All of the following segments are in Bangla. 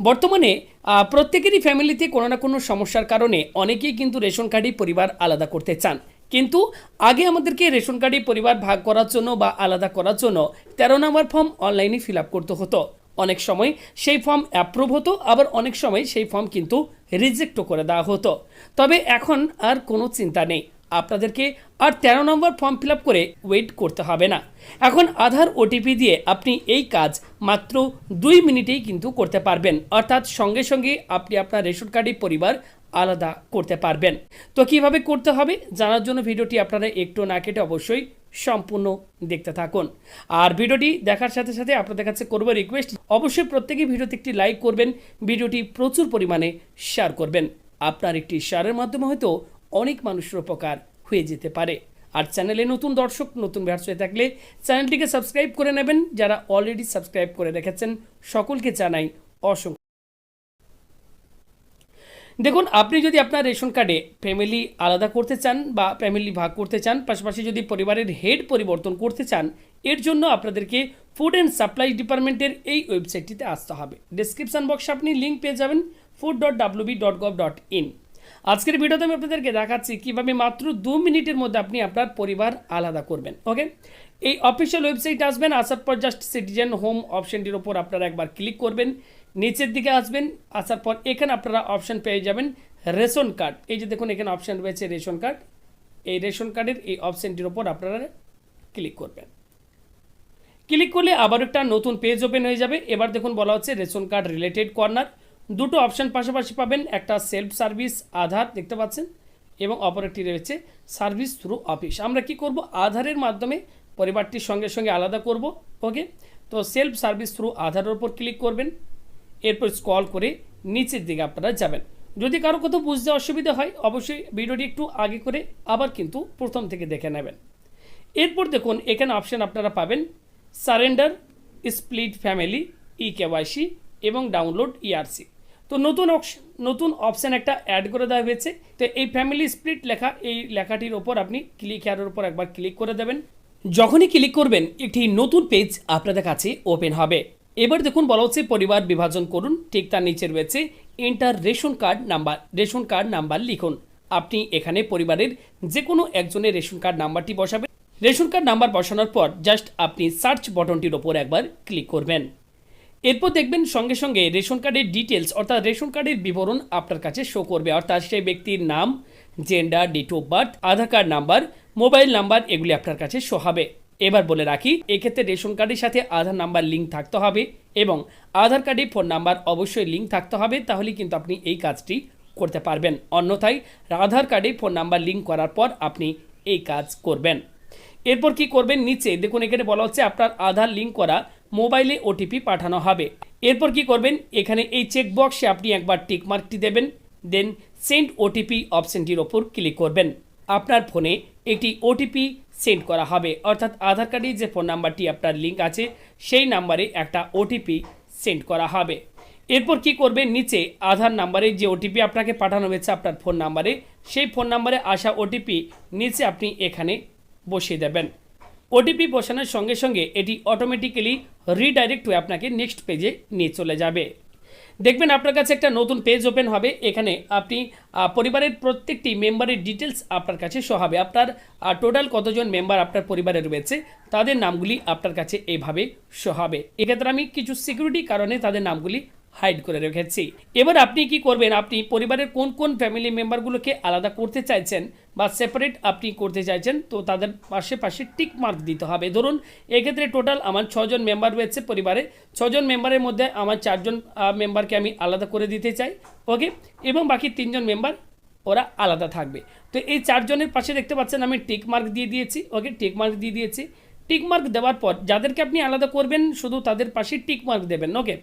বর্তমানে প্রত্যেকেরই ফ্যামিলিতে কোনো না কোনো সমস্যার কারণে অনেকেই কিন্তু রেশন কার্ডে পরিবার আলাদা করতে চান, কিন্তু আগে আমাদেরকে রেশন কার্ডে পরিবার ভাগ করার জন্য বা আলাদা করার জন্য 13 নম্বর ফর্ম অনলাইনে ফিল আপ করতে হতো। অনেক সময় সেই ফর্ম অ্যাপ্রুভ হতো, আবার অনেক সময় সেই ফর্ম কিন্তু রিজেক্টও করে দেওয়া হতো। তবে এখন আর কোনো চিন্তা নেই, আপনাদেরকে আর 13 নম্বর ফর্ম ফিল আপ করে ওয়েট করতে হবে না। এখন আধার ওটিপি দিয়ে আপনি এই কাজ মাত্র 2 মিনিটেই কিন্তু করতে পারবেন, অর্থাৎ সঙ্গে সঙ্গে আপনি আপনার রেশন কার্ডে পরিবার আলাদা করতে পারবেন। তো কিভাবে করতে হবে জানার জন্য ভিডিওটি আপনারা একটু না কেটে অবশ্যই সম্পূর্ণ দেখতে থাকুন। আর ভিডিওটি দেখার সাথে সাথে আপনাদের কাছে করবো রিকোয়েস্ট, অবশ্যই প্রত্যেকেই ভিডিওতে একটি লাইক করবেন, ভিডিওটি প্রচুর পরিমাণে শেয়ার করবেন। আপনার একটি শেয়ারের মাধ্যমে হয়তো অনেক মানুষের উপকার হয়ে যেতে পারে। আর চ্যানেলে নতুন দর্শক, নতুন ভিউয়ার্স হয়ে থাকলে চ্যানেলটিকে সাবস্ক্রাইব করে নেবেন। যারা অলরেডি সাবস্ক্রাইব করে রেখেছেন সকলকে জানাই অসংখ্য। দেখুন, আপনি যদি আপনার রেশন কার্ডে ফ্যামিলি আলাদা করতে চান বা ফ্যামিলি ভাগ করতে চান, পাশাপাশি যদি পরিবারের হেড পরিবর্তন করতে চান, এর জন্য আপনাদেরকে ফুড অ্যান্ড সাপ্লাই ডিপার্টমেন্টের এই ওয়েবসাইটটিতে আসতে হবে। ডেসক্রিপশন বক্সে আপনি লিঙ্ক পেয়ে যাবেন food.wb.gov.in। আজকের ভিডিওতে আমি আপনাদেরকে দেখাচ্ছি কীভাবে মাত্র 2 মিনিটের মধ্যে আপনি আপনার পরিবার আলাদা করবেন। ওকে, এই অফিসিয়াল ওয়েবসাইটে আসবেন, আসার পর জাস্ট সিটিজেন হোম অপশনটির ওপর আপনারা একবার ক্লিক করবেন, নিচের দিকে আসবেন, আসার পর এখানে আপনারা অপশন পেয়ে যাবেন রেশন কার্ড। এই যে দেখুন এখানে অপশন রয়েছে রেশন কার্ড, এই রেশন কার্ডের এই অপশনটির ওপর আপনারা ক্লিক করবেন। ক্লিক করলে আবার একটা নতুন পেজ ওপেন হয়ে যাবে। এবার দেখুন বলা হচ্ছে রেশন কার্ড রিলেটেড কর্নার, দুটো অপশন পাশাপাশি পাবেন, একটা সেলফ সার্ভিস আধার দেখতে পাচ্ছেন এবং অপর একটি রয়েছে সার্ভিস থ্রু অফিস। আমরা কি করব, আধারের মাধ্যমে পরিবারটির সঙ্গে সঙ্গে আলাদা করব। ওকে, তো সেলফ সার্ভিস থ্রু আধারের উপর ক্লিক করবেন, এরপর স্ক্রল করে নিচের দিকে আপনারা যাবেন। যদি কারো কোথাও বুঝতে অসুবিধা হয় অবশ্যই ভিডিওটি একটু আগে করে আবার কিন্তু প্রথম থেকে দেখে নেবেন। এরপর দেখুন এখানে অপশন আপনারা পাবেন সারেন্ডার, স্প্লিট ফ্যামিলি, ইকেওয়াইসি এবং ডাউনলোড ইআরসি। তো নতুন অপশান একটা অ্যাড করে দেওয়া হয়েছে। তো এই ফ্যামিলি স্প্লিট লেখা, এই লেখাটির ওপর আপনি ক্লিক হেয়ারের উপর একবার ক্লিক করে দেবেন। যখনই ক্লিক করবেন একটি নতুন পেজ আপনাদের কাছে ওপেন হবে। এবার দেখুন বলা হচ্ছে পরিবার বিভাজন করুন, ঠিক তার নিচে রয়েছে এন্টার রেশন কার্ড নাম্বার লিখুন। আপনি এখানে পরিবারের যে কোনো একজনের রেশন কার্ড নাম্বারটি বসাবেন। রেশন কার্ড নাম্বার বসানোর পর জাস্ট আপনি সার্চ বটনটির ওপর একবার ক্লিক করবেন। এরপর দেখবেন সঙ্গে সঙ্গে রেশন কার্ডের ডিটেলস অর্থাৎ রেশন কার্ডের বিবরণ আপনার কাছে শো করবে, অর্থাৎ সেই ব্যক্তির নাম, gender, date of birth, Aadhaar card number, mobile number এগুলি আপনার কাছে শো হবে। এবার বলে রাখি, এক্ষেত্রে রেশন কার্ডের সাথে আধার নাম্বার লিঙ্ক থাকতে হবে এবং আধার কার্ডে ফোন নাম্বার অবশ্যই লিঙ্ক থাকতে হবে, তাহলে কিন্তু আপনি এই কাজটি করতে পারবেন। অন্যথায় আধার কার্ডে ফোন নাম্বার লিঙ্ক করার পর আপনি এই কাজ করবেন। এরপর কি করবেন, নিচে দেখুন এখানে বলা হচ্ছে আপনার আধার লিঙ্ক করা মোবাইলে ওটিপি পাঠানো হবে। এরপর কি করবেন, এখানে এই চেকবক্সে আপনি একবার টিক মার্কটি দেবেন, দেন সেন্ড ওটিপি অপশনটির ওপর ক্লিক করবেন। আপনার ফোনে একটি ওটিপি সেন্ড করা হবে, অর্থাৎ আধার কার্ডে যে ফোন নাম্বারটি আপনার লিঙ্ক আছে সেই নাম্বারে একটা ওটিপি সেন্ড করা হবে। এরপর কি করবেন, নিচে আধার নাম্বারে যে ওটিপি আপনাকে পাঠানো হয়েছে আপনার ফোন নাম্বারে, সেই ফোন নাম্বারে আসা ওটিপি নিচে আপনি এখানে বসিয়ে দেবেন। ওটিপি বসানোর সঙ্গে সঙ্গে এটি অটোমেটিক্যালি রিডাইরেক্ট হয়ে আপনাকে নেক্সট পেজে নিয়ে চলে যাবে। দেখবেন আপনার কাছে একটা নতুন পেজ ওপেন হবে, এখানে আপনি পরিবারের প্রত্যেকটি মেম্বারের ডিটেলস আপনার কাছে শো হবে। আপনার টোটাল কতজন মেম্বার আপনার পরিবারে রয়েছে তাদের নামগুলি আপনার কাছে এইভাবে শো হবে। এক্ষেত্রে আমি কিছু সিকিউরিটি কারণে তাদের নামগুলি হাইড করে রেখেছি। এবার আপনি কি করবেন, আপনি পরিবারের কোন কোন ফ্যামিলি মেম্বারগুলোকে আলাদা করতে চাইছেন বা সেপারেট আপনি করতে চাইছেন, তো তাদের পাশে টিক মার্ক দিতে হবে। ধরুন এক্ষেত্রে টোটাল আমার 6 জন মেম্বার রয়েছে পরিবারে, 6 জন মেম্বারের মধ্যে আমার 4 জন মেম্বারকে আমি আলাদা করে দিতে চাই। ওকে, এবং বাকি 3 জন মেম্বার ওরা আলাদা থাকবে। তো এই 4 জনের পাশে দেখতে পাচ্ছেন আমি টিক মার্ক দিয়ে দিয়েছি। ওকে, টিক মার্ক দিয়ে দিয়েছি। টিক মার্ক দেওয়ার পর যাদেরকে আপনি আলাদা করবেন শুধু তাদের পাশে টিক মার্ক দেবেন। ওকে,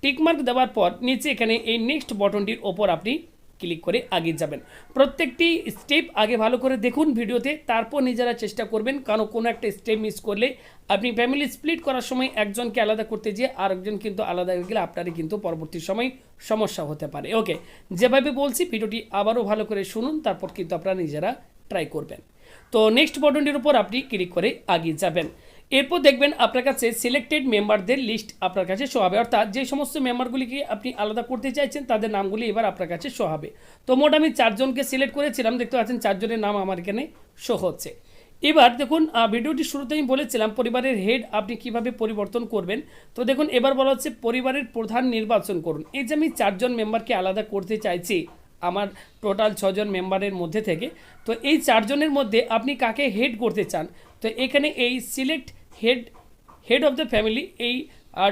টিক মার্ক দেওয়ার পর নিচে এখানে এই নেক্সট বটনটির ওপর আপনি ক্লিক করে এগিয়ে যাবেন। প্রত্যেকটি স্টেপ আগে ভালো করে দেখুন ভিডিওতে, তারপর নিজেরা চেষ্টা করবেন, কারণ কোনো একটা স্টেপ মিস করলে আপনি ফ্যামিলি স্প্লিট করার সময় একজনকে আলাদা করতে গিয়ে আরেকজন কিন্তু আলাদা হয়ে গেলে আপনারই কিন্তু পরবর্তী সময় সমস্যা হতে পারে। ওকে, যেভাবে বলছি ভিডিওটি আবারও ভালো করে শুনুন, তারপর কিন্তু আপনারা নিজেরা ট্রাই করবেন। তো নেক্সট বটনটির উপর আপনি ক্লিক করে এগিয়ে যাবেন। এরপর দেখবেন আপনার কাছে সিলেক্টেড মেম্বারদের লিস্ট আপনার কাছে শো হবে, অর্থাৎ যে সমস্ত মেম্বারগুলিকে আপনি আলাদা করতে চাইছেন তাদের নামগুলি এবার আপনার কাছে শো হবে। তো মোট আমি 4 জনকে সিলেক্ট করেছিলাম, দেখতে পাচ্ছেন 4 জনের নাম আমার এখানে শো হচ্ছে। এবার দেখুন ভিডিওটি শুরুতে আমি বলেছিলাম পরিবারের হেড আপনি কিভাবে পরিবর্তন করবেন। তো দেখুন এবার বলা হচ্ছে পরিবারের প্রধান নির্বাচন করুন। এই যে আমি 4 জন মেম্বারকে আলাদা করতে চাইছি আমার টোটাল 6 জন মেম্বারের মধ্যে থেকে, তো এই 4 জনের মধ্যে আপনি কাকে হেড করতে চান, তো এখানে এই select head of the family এই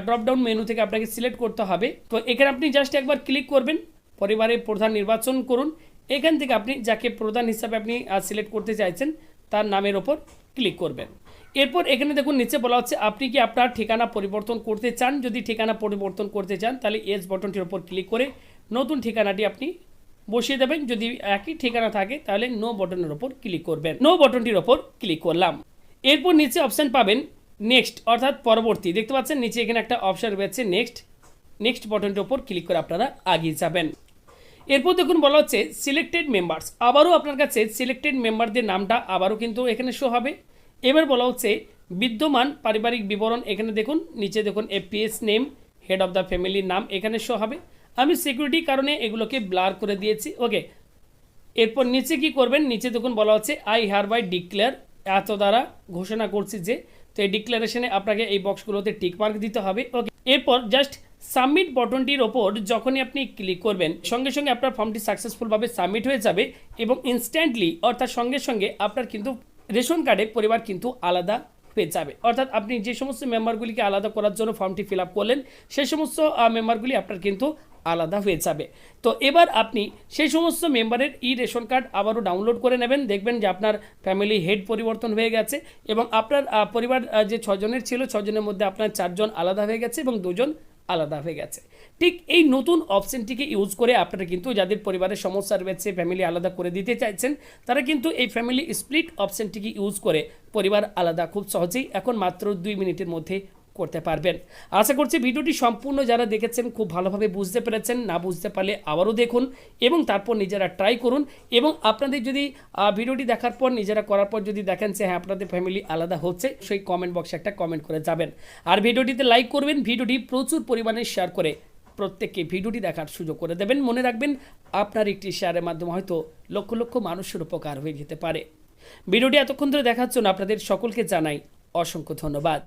ড্রপডাউন মেনু থেকে আপনাকে সিলেক্ট করতে হবে। তো এখানে আপনি জাস্ট একবার ক্লিক করবেন, পরিবারের প্রধান নির্বাচন করুন। এখান থেকে আপনি যাকে প্রধান হিসাবে আপনি সিলেক্ট করতে চাইছেন তার নামের ওপর ক্লিক করবেন। এরপর এখানে দেখুন নিচে বলা হচ্ছে আপনি কি আপনার ঠিকানা পরিবর্তন করতে চান। যদি ঠিকানা পরিবর্তন করতে চান তাহলে এস বাটনটির ওপর ক্লিক করে নতুন ঠিকানাটি আপনি বসিয়ে দেবেন। যদি একই ঠিকানা থাকে তাহলে নো বাটনের ওপর ক্লিক করবেন। নো বাটনটির ওপর ক্লিক করলাম। এরপর নিচে অপশান পাবেন নেক্সট, অর্থাৎ পরবর্তী। দেখতে পাচ্ছেন নিচে এখানে একটা অপশান রয়েছে নেক্সট বাটনটির ওপর ক্লিক করে আপনারা এগিয়ে যাবেন। এরপর দেখুন বলা হচ্ছে সিলেক্টেড মেম্বার্স, আবারও আপনার কাছে সিলেক্টেড মেম্বারদের নামটা আবারও কিন্তু এখানে শো হবে। এবার বলা হচ্ছে বিদ্যমান পারিবারিক বিবরণ, এখানে দেখুন নিচে দেখুন APS name, head of the ফ্যামিলির নাম এখানে শো হবে। আমি সিকিউরিটির কারণে এগুলোকে ব্লার করে দিয়েছি, ওকে। এরপর নিচে কি করবেন, নিচে দেখুন বলা হচ্ছে আই হারবাই ডিক্লেয়ার, এত দ্বারা ঘোষণা করছি যে, তো এই ডিক্লারেশনে আপনাকে এই বক্সগুলোতে টিক মার্ক দিতে হবে, ওকে। এরপর জাস্ট সাবমিট বাটনটির ওপর যখনই আপনি ক্লিক করবেন সঙ্গে সঙ্গে আপনার ফর্মটি সাকসেসফুলভাবে সাবমিট হয়ে যাবে এবং ইনস্ট্যান্টলি অর্থাৎ সঙ্গে সঙ্গে আপনার কিন্তু রেশন কার্ডে পরিবার কিন্তু আলাদা হয়ে যাবে। অর্থাৎ আপনি যে সমস্ত মেম্বারগুলিকে আলাদা করার জন্য ফর্মটি ফিল আপ করলেন সেই সমস্ত মেম্বারগুলি আপনার কিন্তু আলাদা হয়ে যাবে। তো এবার আপনি সেই সমস্ত মেম্বারের রেশন কার্ড আবারও ডাউনলোড করে নেবেন, দেখবেন যে আপনার ফ্যামিলি হেড পরিবর্তন হয়ে গেছে এবং আপনার পরিবার যে 6 জনের ছিল 6 জনের মধ্যে আপনার 4 জন আলাদা হয়ে গেছে এবং 2 জন আলাদা হয়ে গেছে। ঠিক এই নতুন অপশনটিকে ইউজ করে আপনারা কিন্তু যাদের পরিবারের সমস্যা রয়েছে, ফ্যামিলি আলাদা করে দিতে চাইছেন, তারা কিন্তু এই ফ্যামিলি স্প্লিট অপশনটিকে ইউজ করে পরিবার আলাদা খুব সহজেই এখন মাত্র 2 মিনিটের মধ্যে করতে পারবেন। আশা করছি ভিডিওটি সম্পূর্ণ যারা দেখেছেন খুব ভালোভাবে বুঝতে পেরেছেন। না বুঝতে পারলে আবারও দেখুন এবং তারপর নিজেরা ট্রাই করুন। এবং আপনাদের যদি ভিডিওটি দেখার পর নিজেরা করার পর যদি দেখেন যে হ্যাঁ আপনাদের ফ্যামিলি আলাদা হচ্ছে, সেই কমেন্ট বক্সে একটা কমেন্ট করে যাবেন। আর ভিডিওটিতে লাইক করবেন, ভিডিওটি প্রচুর পরিমাণে শেয়ার করে প্রত্যেককে ভিডিওটি দেখার সুযোগ করে দেবেন। মনে রাখবেন আপনার একটি শেয়ারের মাধ্যমে হয়তো লক্ষ লক্ষ মানুষের উপকার হয়ে যেতে পারে। ভিডিওটি এতক্ষণ ধরে দেখার জন্য আপনাদের সকলকে জানাই অসংখ্য ধন্যবাদ।